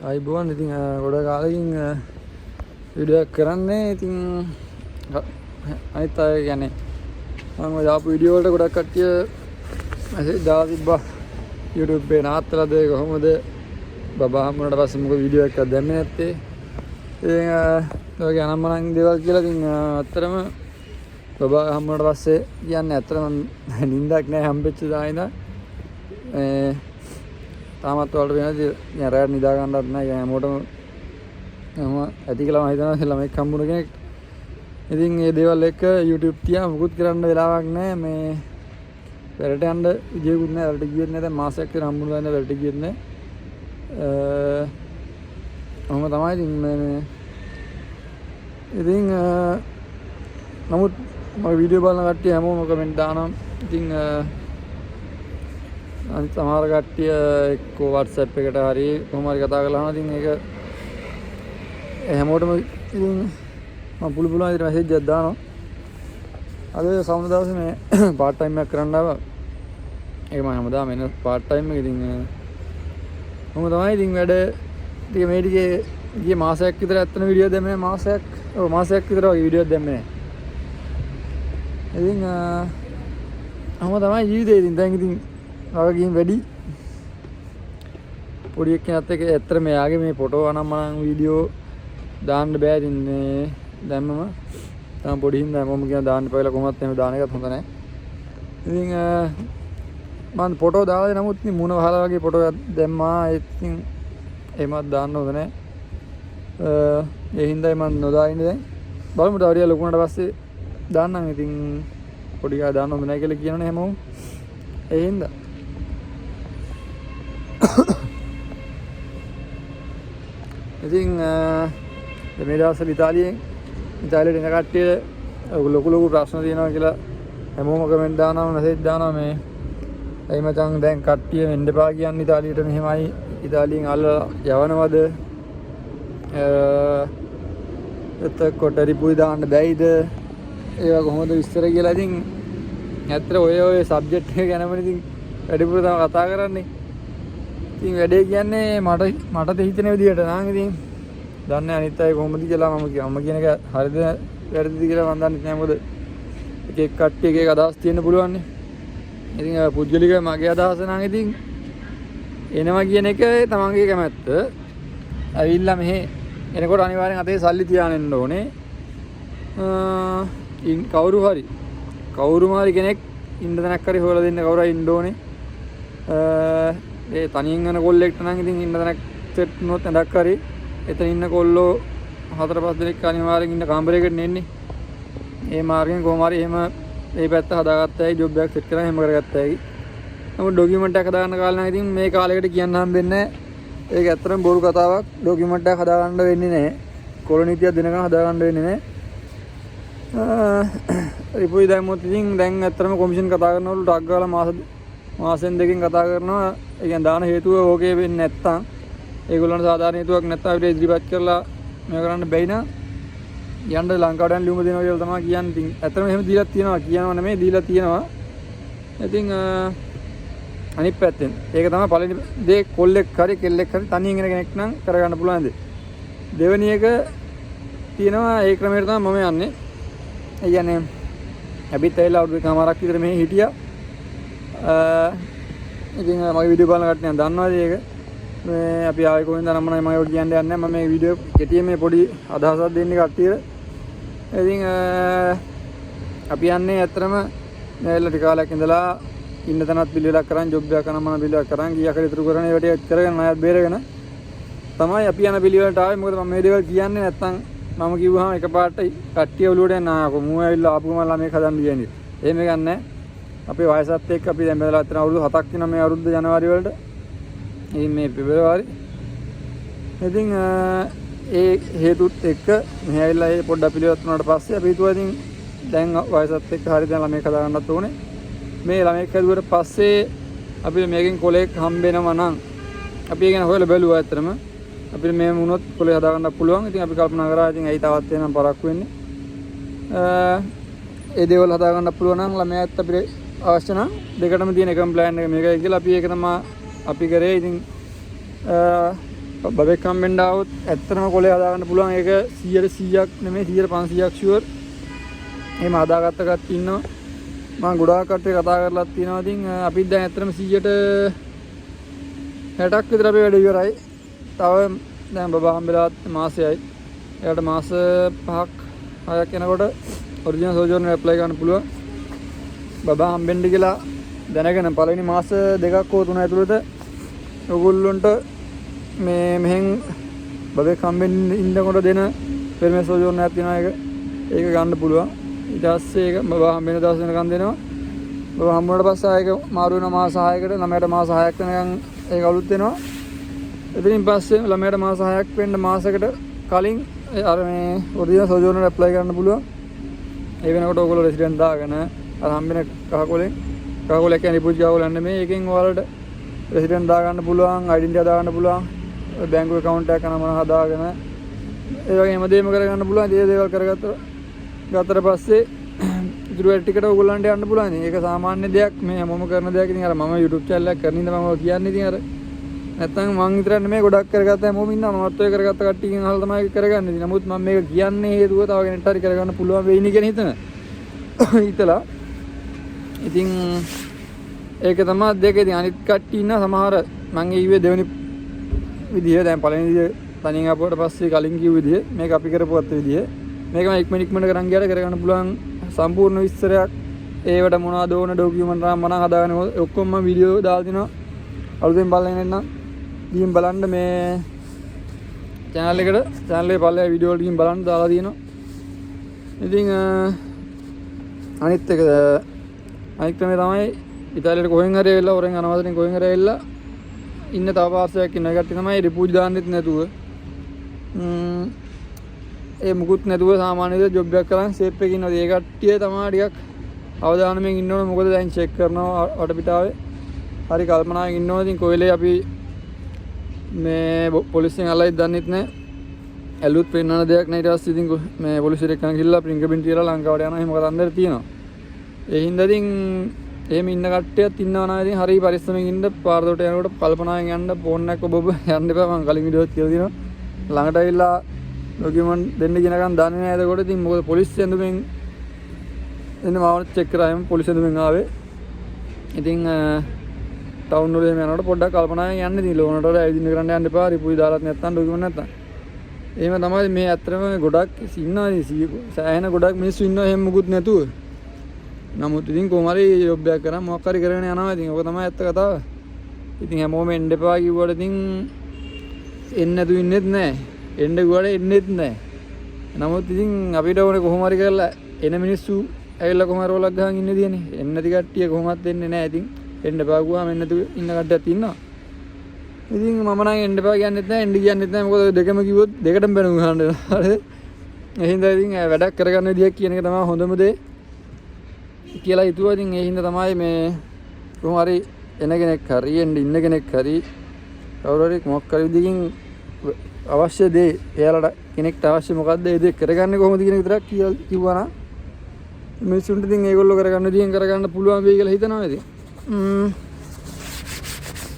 අයිබෝන් ඉතින් ගොඩ කාලකින් විඩියෝ කරන්නේ ඉතින් අනිත් අය කියන්නේ මම දාපු වීඩියෝ වලට ගොඩක් කට්ටිය මැසේජ් දාලා තිබ්බා YouTube එකේ නාත්තලාද කොහොමද බබා හම්බුනට පස්සේ මොකද වීඩියෝ එකක් දැම්මේ නැත්තේ ඉතින් ඔයගේ අනම්මනම් දේවල් කියලා ඉතින් අත්‍තරම බබා හම්බුනට පස්සේ කියන්නේ අත්‍තරම නිින්දක් නැහැ හම්බෙච්ච දා ඉඳන් තාමත් වලට වෙනදී දැන් රැට නිදා ගන්නවත් නැහැ හැමෝටම ඇති කියලා මම හිතනවා ළමෙක් හම්බුන කෙනෙක්. ඉතින් මේ දේවල් එක්ක YouTube තියා මුකුත් කරන්න වෙලාවක් නැහැ. මේ වැඩට යන්න විදියකුත් නැහැ. වැඩට ගියෙත් නැහැ. දැන් මාසයක් විතර හම්බුනලා ඉන්න වැඩට ගියෙත් නැහැ. ඔහොම තමයි ඉතින් මේ ඉතින් නමුත් මම වීඩියෝ බලන කට්ටිය හැමෝම කමෙන්ට් දානවා. ඉතින් අනිත් සමහර කට්ටිය එක්ක WhatsApp එකට හරි කොහොම හරි කතා කරලා ඉතින් ඒක හැමෝටම ඉතින් මම පුළුවන් විදිහට මැසේජ් එකක් දානවා. අද සවුන දවසේ මේ part time එකක් කරන්න ආවා. ඒක මම හැමදාම එන part time එක ඉතින් මොකද තමයි ඉතින් වැඩ ටික මේ ටිකේ ගිය මාසයක් විතර ඇත්තන වීඩියෝ දැම්මේ මාසයක් විතර වගේ වීඩියෝ දැම්මේ නැහැ. ඉතින් අහම තමයි ජීවිතේ ඉතින් දැන් ඉතින් වගකීම් වැඩි පොඩි එක්කෙනත් එක්ක ඇත්තට මෙයාගේ මේ ෆොටෝ අනම්මනම් වීඩියෝ දාන්න බෑ ඉතින් මේ දැම්මම තම පොඩි හින්දා මම කියන දාන්න පයිලා කොහොමත් එහෙම දාන එකත් හොඳ නැහැ. ඉතින් මම ෆොටෝ දාලා නමුත් ඉතින් මුණ වහලා වගේ ෆොටෝ එකක් දැම්මා. ඉතින් එහෙමත් දාන්න හොඳ නැහැ. ඒ හින්දායි මම නොදා ඉන්නේ දැන්. බලමු ඩාරියා ලොකුනට පස්සේ දාන්නම්. ඉතින් පොඩි ගා දාන්න හොඳ නැහැ කියලා කියනනේ හැමෝම. ඒ හින්දා ඉතින් මේ දවස්වල ඉතාලියට එන කට්ටිය ලොකු ප්‍රශ්න තියෙනවා කියලා හැමෝම කමෙන්ට් දානවා මැසේජ් දානවා මේ එයි මචං දැන් කට්ටිය වෙන්න එපා කියන්නේ ඉතාලියට මෙහෙමයි ඉතාලියෙන් අල්ලලා යවනවද එතකොට රිපුයි දාන්න බැයිද ඒවා කොහොමද විස්තර කියලා ඉතින් ඇත්තට ඔය සබ්ජෙක්ට් එක ගැනම ඉතින් වැඩිපුර තමයි කතා කරන්නේ. ඉතින් වැඩේ කියන්නේ මට හිතෙන විදිහට නම් ඉතින් දන්නේ අනිත් අය කොහොමද කියලා මම කියන එක හරිද වැරදිද කියලා මම දන්නේ නැහැ. මොකද එක එක කට්ටිය එක එක අදහස් තියෙන්න පුළුවන් නේ. ඉතින් පුද්ගලික මගේ අදහස නම් ඉතින් එනවා කියන එක තමන්ගේ කැමැත්ත. ඇවිල්ලා මෙහෙ එනකොට අනිවාර්යෙන් අතේ සල්ලි තියාගෙන එන්න ඕනේ. කවුරු හරි කෙනෙක් ඉන්න තැනක් හරි හොයලා දෙන්න කවුරු හරි ඉන්න ඕනේ. ඒ තනියෙන් යන කොල්ලෙක්ට නම් ඉතින් ඉන්න තැනක් සෙට් වුණොත් ඇඳක් හරි එතන ඉන්න කොල්ලෝ 4-5 දෙනෙක් අනිවාර්යෙන් ඉන්න කාමරයකට නෙන්නේ. ඒ මාර්ගෙන් කොහොම හරි එහෙම මේ පැත්ත හදාගත්තා ජොබ් එකක් සෙට් කරලා එහෙම කරගත්තා ඇයි. නමුත් ඩොකියුමන්ට් එකක් හදාගන්න කාලේ නම් ඉතින් මේ කාලෙකට කියන්න හම්බෙන්නේ නැහැ. ඒක ඇත්තටම බොරු කතාවක්. ඩොකියුමන්ට් එකක් හදාගන්න වෙන්නේ නැහැ. කොලොනිතියක් දෙනකන් හදාගන්න වෙන්නේ නැහැ. රිපුයි දැම්මොත් ඉතින් දැන් ඇත්තටම කොමිෂන් කතා කරනවලු ටක් ගාලා මාසෙන් දෙකකින් කතා කරනවා. ඒ කියන්නේ දාන හේතුව ඕකේ වෙන්නේ නැත්තම් ඒගොල්ලන්ට සාධාරණ හේතුවක් නැත්තම් අපිට ඉදිරිපත් කරලා මේක කරන්න බැයි නා යන්න ලංකාවට යන ලියුම දෙනවා කියලා තමයි කියන්නේ. ඉතින් ඇත්තටම එහෙම දීලා තියෙනවා කියනවා නෙමෙයි දීලා තියෙනවා. ඉතින් අනිත් පැත්තෙන් ඒක තමයි පළවෙනි දේ කොල්ලෙක් හරි කෙල්ලෙක් හරි තනියෙන් ඉන්න කෙනෙක් නම් කරගන්න පුළුවන් දේ. දෙවෙනි එක තියෙනවා ඒ ක්‍රමයට තමයි මම යන්නේ. ඒ කියන්නේ අපිත් ඇවිල්ලා අවුරුදු කමාරක් විතර මෙහි හිටියා. ඉතින් මගේ වීඩියෝ බලන කට්ටිය දන්නවාද ඒක? මේ අපි ආවේ කොහෙන්ද නම් මම ඔය කියන්න යන්නේ නැහැ. මම මේ වීඩියෝ කෙටියෙන් මේ පොඩි අදහසක් දෙන්නේ කට්ටියට. ඉතින් අපි යන්නේ ඇත්තටම මෙහෙල්ල ටික කාලයක් ඉඳලා ඉන්න තැනත් පිළිවෙලක් කරන් ජොබ් එකක් කරන මම පිළිවෙලක් කරන් ගියා කර ඉතුරු කරන ඒ වැඩේ කරගෙන ණයත් බේරගෙන තමයි අපි යන පිළිවෙලට ආවේ. මොකද මම මේ දේවල් කියන්නේ නැත්තම් මම කිව්වහම එකපාරට කට්ටිය ඔලුවට එන්න ආකෝ මූ ඇවිල්ලා ආපු ගමන් ළමයි හදන්න කියන්නේ. එහෙම ගන්නෑ. අපේ වයසත් එක්ක අපි දැන් බෙදලා අතන අවුරුදු 7ක් වෙනවා මේ අවුරුද්ද ජනවාරි වලට. ඉතින් මේ පෙබරවාරි. ඉතින් ඒ හේතුත් එක්ක මෙහි ඇවිල්ලා ඒ පොඩ්ඩක් පිළිවෙත් වුණාට පස්සේ අපි හිතුවා ඉතින් දැන් වයසත් එක්ක හරිය දැන් ළමයි හදා ගන්නත් ඕනේ. මේ ළමයි හදුවට පස්සේ අපිට මේකෙන් කොලෙක් හම්බෙනවා නම් අපි ඒක ගැන හොයලා බැලුවා ඇත්තටම. අපිට මේ වුණොත් කොලේ හදා ගන්න පුළුවන්. ඉතින් අපි කල්පනා කරා ඉතින් ඇයි තවත් එනම් පරක්කු වෙන්නේ. ඒ දේවල් හදා ගන්න පුළුවන් නම් ළමයාත් අපිට අවශ්‍ය නම් දෙකටම තියෙන එකම ප්ලෑන් එක මේකයි කියලා අපි ඒක තමයි අපි කරේ. ඉතින් බබෙක් හම්බෙන්න આવොත් ඇත්තටම කොලේ හදාගන්න පුළුවන්. ඒක 100%ක් නෙමෙයි 100%ක් ෂුවර්. එහෙම හදාගත්ත කට්ටිය ඉන්නවා. මම ගොඩාක් කට්ටිය කතා කරලා තියෙනවා. ඉතින් අපිත් දැන් ඇත්තටම 60ක් විතර අපේ වැඩ ඉවරයි. තව දැන් බබා හම්බෙලාත් මාසෙයි. එයාට මාස 5ක් 6ක් යනකොට ඔරිජිනල් සෝජර්න් ඇප්ලයි කරන්න පුළුවන්. බබා හම්බෙන්න කියලා දැනගෙන පළවෙනි මාස 2ක් හෝ 3 ඇතුළත ඔයගොල්ලන්ට මේ මෙහෙන් බබෙක් හම්බෙන්න ඉන්නකොට දෙන පෙර්මස් සෝජර්න් එකක් තියෙනවා. ඒක ගන්න පුළුවන්. ඊට පස්සේ ඒක බබා හම්බෙන්න දවස් වෙනකන් දෙනවා. බබා හම්බුනට පස්සේ ආයෙක මාරු වෙන මාස 6කට ළමයට මාස 6ක් වෙනකන් ඒක අලුත් වෙනවා. එතනින් පස්සේ ළමයට මාස 6ක් වෙන්න මාසයකට කලින් අර මේ ඔරිජිනල් සෝජර්න් එකට ඇප්ලයි කරන්න පුළුවන්. ඒ වෙනකොට ඔයගොල්ලෝ රෙසිඩන්ට් දාගෙන අර හම්බෙන කහකොලෙන් කියන්නේ රිපෝට් ගාවල යන්නේ ඒකෙන් ඔයාලට රෙසිඩන්ට් දාගන්න පුළුවන්, ඩෙන්ටිටි දාගන්න පුළුවන්, බැංකු account එකක් නම හදාගෙන ඒ වගේ හැමදේම කරගන්න පුළුවන්. ඒ දේවල් ගත්තට පස්සේ ඉතුරු වැඩ ටිකට ඔයගොල්ලන්ට යන්න පුළුවන්. ඒක සාමාන්‍ය දෙයක්. මේ හැමෝම කරන දෙයක්. ඉතින් අර මම YouTube channel එකක් කරන ඉඳන් මම කියන්නේ ඉතින් අර නැත්තම් මං විතරක් නෙමෙයි ගොඩක් කරගත්ත හැමෝම ඉන්නවා. මමත් ඔය කරගත්ත කට්ටියකින් අහලා තමයි කරගන්නේ. ඉතින් නමුත් මම මේක කියන්නේ හේතුව තව කෙනෙක්ට හරි කරගන්න පුළුවන් වෙයිනි කියන හිතලා. ඉතින් ඒක තමයි දෙක. ඉතින් අනිත් කට්ටිය ඉන්න සමහර මං ඊවේ දෙවෙනි විදිය දැන් පළවෙනි විදිය තනියෙන් ආපුවට පස්සේ කලින් කිව්ව විදිය මේක අපි කරපුවත් විදිය මේක මම ඉක්මනට කරන් ගියාට කරගන්න පුළුවන් සම්පූර්ණ විස්තරයක්. ඒවට මොනවද ඕන ඩොකියුමන්ට් රාම් මම හදාගෙන ඔක්කොම මම වීඩියෝ දාලා දිනවා. අලුතෙන් බලන්න ඉන්නම් ගිහින් බලන්න මේ channel එකේ පල්ලෙහා වීඩියෝ වල ගිහින් බලන්න දාලා තියෙනවා. ඉතින් අනිත් ක්‍රමය තමයි ඉතාලියට කොහෙන් හරි ඇවිල්ලා හොරෙන් අනවසරින් කොහෙන් හරි ඇවිල්ලා ඉන්න තව පාර්සලයක් ඉන්න කට්ටිය තමයි රිපෝට් දාන්නෙත් නැතුව ඒ මුකුත් නැතුව සාමාන්‍ය විදිහට ජොබ් එකක් කරන් සේප් එකේ ඉන්නවා. ඒ කට්ටිය තමයි ටිකක් අවධානයෙන් ඉන්න ඕනේ. මොකද දැන් චෙක් කරනවා වටපිටාවේ හරි කල්පනාවෙන් ඉන්න ඕනේ. ඉතින් කොයිලේ අපි මේ පොලිසියෙන් අල්ලයි දන්නෙත් නැහැ. ඇලුත් පෙන්වන දෙයක් නැහැ. ඊට පස්සේ ඉතින් මේ පොලිසියට එක්කන් ගිහලා ෆින්ගර්ප්‍රින්ට් තියලා ලංකාවට යනවා. එහෙම කතන්දර තියෙනවා. ඒ හින්දා ඉතින් එහෙම ඉන්න කට්ටියත් ඉන්නවා නම් ඉතින් හරි පරිස්සමෙන් ඉන්න. පාරදොට යනකොට කල්පනාවෙන් යන්න. ෆෝන් එකක් ඔබ යන්න එපා. මම කලින් වීඩියෝත් කියලා දිනවා. ළඟට ඇවිල්ලා ඩොකියුමන්ට් දෙන්න කියනකම් දන්නේ නැහැ. එතකොට ඉතින් මොකද පොලිස් ඇඳුමෙන් එන්න මාව චෙක් කරාම පොලිස් ඇඳුමෙන් ආවේ. ඉතින් ටවුන් වල යනකොට පොඩ්ඩක් කල්පනාවෙන් යන්න. ඉතින් ලෝනට වල ඇවිදින්න කරන්න යන්න එපා. රිපුයි දාලත් නැත්තම් ඩොකියුමන්ට් නැත්තම්. එහෙම තමයි මේ ඇත්තටම ගොඩක් ඉන්නවා. සෑහෙන ගොඩක් මිනිස්සු ඉන්නවා එහෙම මුකුත් නැතුව. නමුත් ඉතින් කොහොම හරි ජොබ් එකක් කරන් මොකක් හරි කරගෙන යනවා. ඉතින් ඕක තමයි ඇත්ත කතාව. ඉතින් හැමෝම එන්න එපා කිව්වට ඉතින් එන්නේ නැතු ඉන්නෙත් නැහැ. එන්න ගුවට එන්නෙත් නැහැ. නමුත් ඉතින් අපිට ඕනේ කොහොම හරි කරලා එන මිනිස්සු ඇවිල්ලා කොහොම හරි රෝලක් ගහන් ඉන්නේ දියනේ. එන්නේ නැති කට්ටිය කොහොමවත් එන්නේ නැහැ. ඉතින් එන්න එපා ගුවාම එන්න නැතු ඉන්න කට්ටියත් ඉන්නවා. ඉතින් මම නම් එන්න එපා කියන්නෙත් නැහැ. එන්න කියන්නෙත් නැහැ. මොකද ඔය දෙකම කිව්වොත් දෙකටම බැනුම් ගන්න. හරිද? එහෙනම් ඉතින් වැඩක් කරගන්න විදියක් කියන එක තමයි හොඳම දේ කියලා හිතුවා. ඉතින් ඒ හින්දා තමයි මේ කොහොම හරි එන කෙනෙක් හරි එන්න ඉන්න කෙනෙක් හරි කවුරු හරි මොකක් හරි විදිහකින් අවශ්‍ය දේ එයාලට කෙනෙක්ට අවශ්‍ය මොකද්ද ඒ දේ කරගන්නේ කොහොමද කියන විතරක් කිව්වා නම් මිනිස්සුන්ට ඉතින් ඒගොල්ලෝ කරගන්න විදිහෙන් කරගන්න පුළුවන් වෙයි කියලා හිතනවා. ඉතින්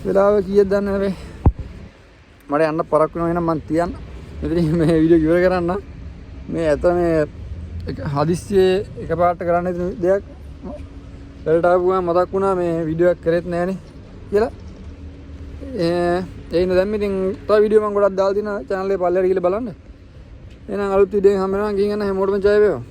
වෙලාව කීයද දන්නේ නැහැ. මට යන්න පරක් වෙනවා. එහෙනම් මං තියන්න. මෙතනින් මේ වීඩියෝ ඉවර කරන්න. මේ ඇත මේ හදිස්සියේ එකපාරට කරන්න දෙයක් වලට ආපු ගමන් මතක් වුණා මේ වීඩියෝ එකක් කරෙත් නැහනේ කියලා. ඒ ඉන්න දැන් ඉතින් තව වීඩියෝ මම ගොඩක් දාලා තියෙනවා channel එකේ පල්ලෙහාට ගිහලා බලන්න. එහෙනම් අලුත් වීඩියෝ එකක් හම්බ වෙනවා. ගිහින් යන හැමෝටම ජය වේවා.